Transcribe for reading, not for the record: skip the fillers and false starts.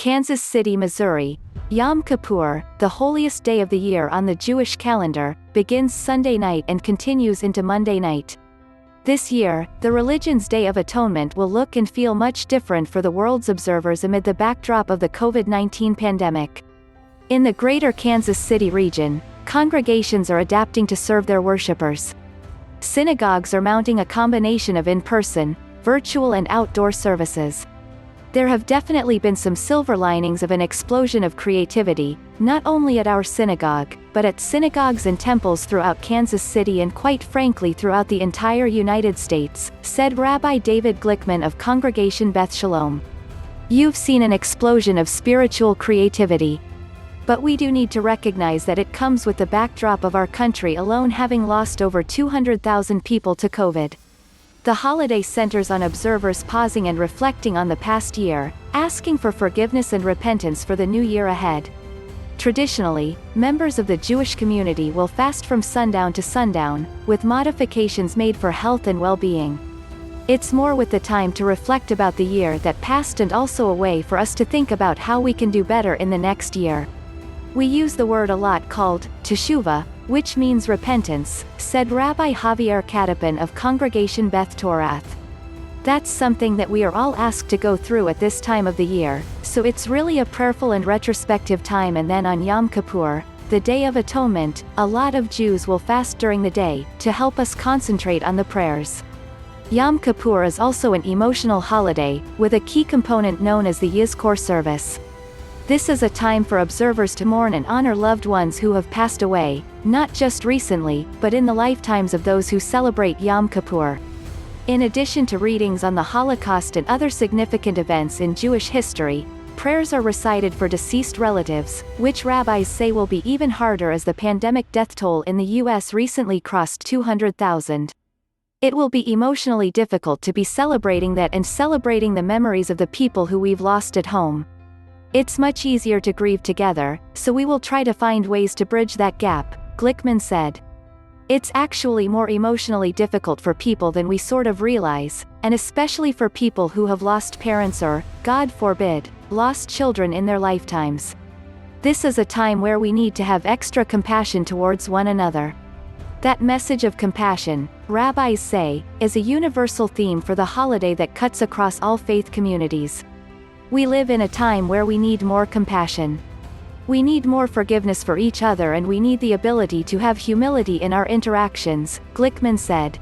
Kansas City, Missouri. Yom Kippur, the holiest day of the year on the Jewish calendar, begins Sunday night and continues into Monday night. This year, the religion's Day of Atonement will look and feel much different for the world's observers amid the backdrop of the COVID-19 pandemic. In the greater Kansas City region, congregations are adapting to serve their worshipers. Synagogues are mounting a combination of in-person, virtual and outdoor services. There have definitely been some silver linings of an explosion of creativity, not only at our synagogue, but at synagogues and temples throughout Kansas City and quite frankly throughout the entire United States, said Rabbi David Glickman of Congregation Beth Shalom. You've seen an explosion of spiritual creativity. But we do need to recognize that it comes with the backdrop of our country alone having lost over 200,000 people to COVID. The holiday centers on observers pausing and reflecting on the past year, asking for forgiveness and repentance for the new year ahead. Traditionally, members of the Jewish community will fast from sundown to sundown, with modifications made for health and well-being. It's more with the time to reflect about the year that passed and also a way for us to think about how we can do better in the next year. We use the word a lot called teshuvah, which means repentance, said Rabbi Javier Cattapan of Congregation Beth Torath. That's something that we are all asked to go through at this time of the year, so it's really a prayerful and retrospective time. And then on Yom Kippur, the Day of Atonement, a lot of Jews will fast during the day, to help us concentrate on the prayers. Yom Kippur is also an emotional holiday, with a key component known as the Yizkor service. This is a time for observers to mourn and honor loved ones who have passed away, not just recently, but in the lifetimes of those who celebrate Yom Kippur. In addition to readings on the Holocaust and other significant events in Jewish history, prayers are recited for deceased relatives, which rabbis say will be even harder as the pandemic death toll in the U.S. recently crossed 200,000. It will be emotionally difficult to be celebrating that and celebrating the memories of the people who we've lost at home. It's much easier to grieve together, so we will try to find ways to bridge that gap, Glickman said. It's actually more emotionally difficult for people than we sort of realize, and especially for people who have lost parents or, God forbid, lost children in their lifetimes. This is a time where we need to have extra compassion towards one another. That message of compassion, rabbis say, is a universal theme for the holiday that cuts across all faith communities. We live in a time where we need more compassion. We need more forgiveness for each other and we need the ability to have humility in our interactions, Glickman said.